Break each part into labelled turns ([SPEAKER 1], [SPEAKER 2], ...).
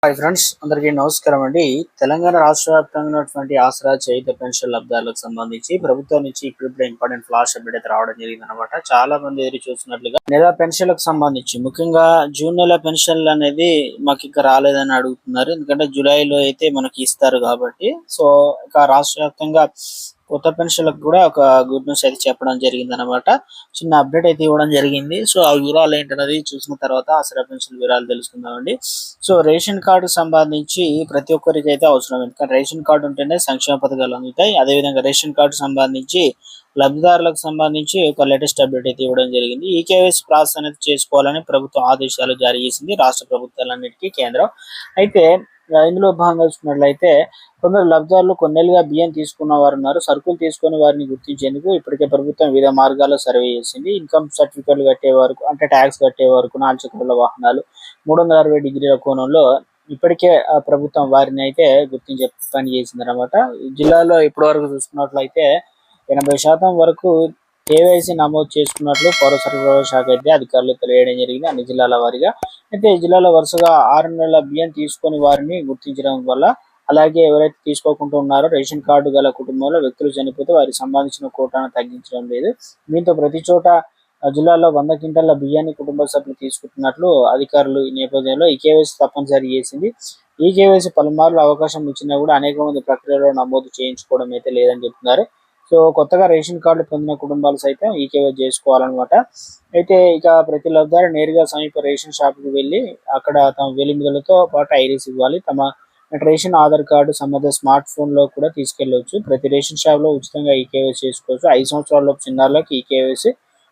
[SPEAKER 1] Hi friends, అందరికీ నమస్కారం అండి. తెలంగాణ రాష్ట్ర వ్యాప్తంగా ఉన్నటువంటి ఆసరా చేయుత పెన్షన్ లబ్ధారులకు సంబంధించి ప్రభుత్వం నుంచి ఇప్పుడు ఇంపార్టెంట్ ఫ్లాష్ అప్డేట్ అయితే రావడం జరిగింది అనమాట. చాలా మంది ఎదురు చూస్తున్నట్లుగా నెల పెన్షన్లకు సంబంధించి ముఖ్యంగా జూన్ నెల పెన్షన్లు అనేది మాకు ఇంకా రాలేదని అడుగుతున్నారు. ఎందుకంటే జూలైలో అయితే మనకి ఇస్తారు కాబట్టి. సో ఇక రాష్ట్ర వ్యాప్తంగా కొత్త పెన్షన్లకు కూడా ఒక గుడ్ న్యూస్ అయితే చెప్పడం జరిగింది అనమాట. చిన్న అప్డేట్ అయితే ఇవ్వడం జరిగింది. సో ఆ వివరాలు ఏంటన్నది చూసిన తర్వాత ఆసరా పెన్షన్ వివరాలు తెలుసుకుందామండి. సో రేషన్ కార్డు సంబంధించి ప్రతి ఒక్కరికి అయితే అవసరం. ఎందుకంటే రేషన్ కార్డు ఉంటేనే సంక్షేమ పథకాలు అందుతాయి. అదేవిధంగా రేషన్ కార్డు సంబంధించి లబ్ధిదారులకు సంబంధించి ఒక లేటెస్ట్ అప్డేట్ అయితే ఇవ్వడం జరిగింది. ఈ కేవైసీ ప్రాసెస్ అనేది చేసుకోవాలని ప్రభుత్వం ఆదేశాలు జారీ చేసింది రాష్ట్ర ప్రభుత్వాలన్నిటికీ కేంద్రం. అయితే ఇందులో భాగంగా చూసుకున్నట్లయితే కొందరు లబ్ధిదారులు కొన్నేళ్లుగా బియ్యం తీసుకున్న వారు ఉన్నారు. సరుకులు తీసుకుని వారిని గుర్తించేందుకు ఇప్పటికే ప్రభుత్వం వివిధ మార్గాల్లో సర్వే చేసింది. ఇన్కమ్ సర్టిఫికెట్లు కట్టే వరకు, అంటే ట్యాక్స్ కట్టే వరకు, 4 చక్రాల వాహనాలు, 360 డిగ్రీల కోణంలో ఇప్పటికే ప్రభుత్వం వారిని అయితే గుర్తించే పని చేసింది అనమాట. జిల్లాలో ఇప్పటి వరకు చూసుకున్నట్లయితే 80% వరకు కేవైసీ నమోదు చేసుకున్నట్లు పౌర సరఫరాల శాఖ అయితే అధికారులు తెలియడం జరిగింది అన్ని జిల్లాల వారీగా. అయితే ఈ జిల్లాలో వరుసగా 6 నెలల బియ్యం తీసుకొని వారిని గుర్తించడం వల్ల, అలాగే ఎవరైతే తీసుకోకుండా ఉన్నారో రేషన్ కార్డు గల కుటుంబంలో వ్యక్తులు చనిపోతే వారికి సంబంధించిన కోటాను తగ్గించడం లేదు. దీంతో ప్రతి చోట జిల్లాలో 100 క్వింటాల బియ్యాన్ని కుటుంబ సభ్యులు తీసుకుంటున్నట్లు అధికారులు ఈ నేపథ్యంలో ఈ కేవైసీ తప్పనిసరి చేసింది. ఈ కేవైసీ పలుమార్లు అవకాశం ఇచ్చినా కూడా అనేక మంది ప్రక్రియలో నమోదు చేయించుకోవడం అయితే లేదని చెప్తున్నారు. సో కొత్తగా రేషన్ కార్డు పొందిన కుటుంబాలు సైతం ఈ కేవైసీ చేసుకోవాలన్నమాట. అయితే ఇక ప్రతి లబ్ధిదారు నేరుగా సమీప రేషన్ షాప్కి వెళ్ళి అక్కడ తమ వెలిముదలతో పాటు ఐరీస్ ఇవ్వాలి. తమ రేషన్ ఆధార్ కార్డు సంబంధిత స్మార్ట్ ఫోన్ లో కూడా తీసుకెళ్లవచ్చు. ప్రతి రేషన్ షాప్ లో ఉచితంగా ఈ కేవైసీ చేసుకోవచ్చు. 5 సంవత్సరాలలోపు చిన్నారులకు ఈ కేవైసీ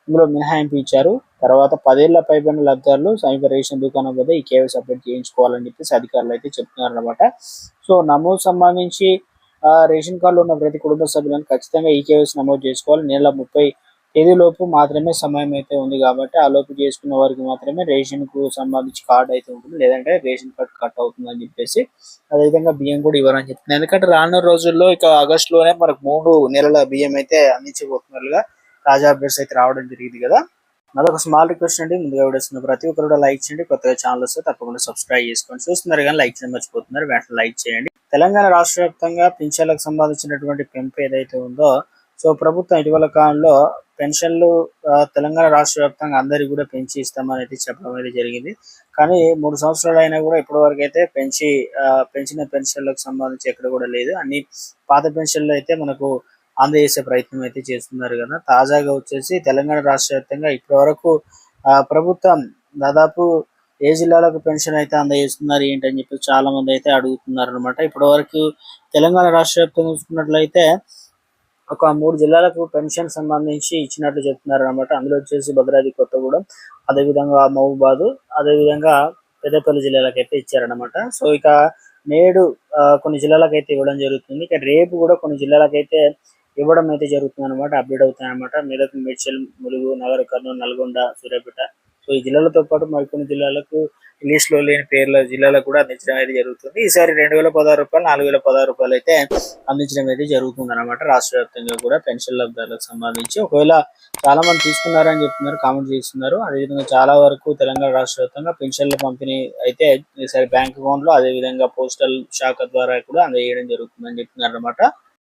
[SPEAKER 1] ఇందులో మినహాయింపు ఇచ్చారు. తర్వాత 10 ఏళ్ల పైబడిన లబ్ధిదారులు సమీప రేషన్ దుకాణం వద్ద ఈ కేవైసీ అప్డేట్ చేయించుకోవాలని చెప్పేసి అధికారులు అయితే చెప్తున్నారు అనమాట. సో నమోదు సంబంధించి రేషన్ కార్డులో ఉన్న ప్రతి కుటుంబ సభ్యులను ఖచ్చితంగా ఈ కేవైసీ నమోదు చేసుకోవాలి. నెల 30 తేదీలోపు మాత్రమే సమయం అయితే ఉంది కాబట్టి ఆ లోపు చేసుకున్న వారికి మాత్రమే రేషన్ కు సంబంధించి కార్డు అయితే ఉంటుంది, లేదంటే రేషన్ కార్డు కట్ అవుతుంది అని చెప్పేసి. అదేవిధంగా బియ్యం కూడా ఇవ్వాలని చెప్తుంది. ఎందుకంటే రానున్న రోజుల్లో ఇక ఆగస్టులోనే మనకు 3 నెలల బియ్యం అయితే అందించబోతున్నట్లుగా తాజా అప్డేట్స్ అయితే రావడం జరిగింది కదా. అదొక స్మాల్ రిక్వెస్ట్ అండి. ముందుగా వీడియోస్ ప్రతి ఒక్కరు కూడా లైక్ చేయండి. కొత్తగా ఛానల్ వస్తే తప్పకుండా సబ్స్క్రైబ్ చేసుకోండి. చూస్తున్నారు కానీ లైక్ చేయడం మర్చిపోతున్నారు, వెంటనే లైక్ చేయండి. తెలంగాణ రాష్ట్ర వ్యాప్తంగా పింఛన్లకు సంబంధించినటువంటి పెంపు ఏదైతే ఉందో, సో ప్రభుత్వం ఇటీవల కాలంలో పెన్షన్లు తెలంగాణ రాష్ట్ర వ్యాప్తంగా అందరికి కూడా పెంచి ఇస్తామని అయితే చెప్పడం అయితే జరిగింది. కానీ 3 సంవత్సరాలు అయినా కూడా ఇప్పటి వరకు అయితే పెంచిన పెన్షన్లకు సంబంధించి ఎక్కడ కూడా లేదు. అన్ని పాత పెన్షన్లు అయితే మనకు అందజేసే ప్రయత్నం అయితే చేస్తున్నారు కదా. తాజాగా వచ్చేసి తెలంగాణ రాష్ట్ర వ్యాప్తంగా ఇప్పటి వరకు ప్రభుత్వం దాదాపు ఏ జిల్లాలకు పెన్షన్ అయితే అందజేస్తున్నారు ఏంటని చెప్పి చాలా మంది అయితే అడుగుతున్నారు అనమాట. ఇప్పటి వరకు తెలంగాణ రాష్ట్ర వ్యాప్తంగా చూసుకున్నట్లయితే ఒక 3 జిల్లాలకు పెన్షన్ సంబంధించి ఇచ్చినట్లు చెప్తున్నారు అనమాట. అందులో వచ్చేసి భద్రాద్రి కొత్తగూడెం, అదేవిధంగా మహబూబాద్, అదేవిధంగా పెద్దపల్లి జిల్లాలకు అయితే ఇచ్చారనమాట. సో ఇక నేడు కొన్ని జిల్లాలకు ఇవ్వడం జరుగుతుంది. ఇక రేపు కూడా కొన్ని జిల్లాలకు ఇవ్వడం అయితే జరుగుతుంది అనమాట. అప్డేట్ అవుతాయి అనమాట. మెదక్, మేడ్చల్, ములుగు, నగర్ కర్నూలు, నల్గొండ, సూర్యాపేట, సో ఈ జిల్లాలతో పాటు మరికొన్ని జిల్లాలకు లిస్ట్ లో లేని పేర్ల జిల్లాలకు కూడా అందించడం అయితే జరుగుతుంది. ఈసారి 2016 రూపాయలు, 4016 రూపాయలు అయితే అందించడం అయితే జరుగుతుంది అనమాట. రాష్ట్ర వ్యాప్తంగా కూడా పెన్షన్ లబ్ధారులకు సంబంధించి ఒకవేళ చాలా మంది తీసుకున్నారని చెప్తున్నారు, కామెంట్ చేస్తున్నారు. అదేవిధంగా చాలా వరకు తెలంగాణ రాష్ట్ర వ్యాప్తంగా పెన్షన్ల పంపిణీ అయితే ఈసారి బ్యాంక్ అకౌంట్ లో, అదేవిధంగా పోస్టల్ శాఖ ద్వారా కూడా అందజేయడం జరుగుతుందని చెప్తున్నారు అనమాట.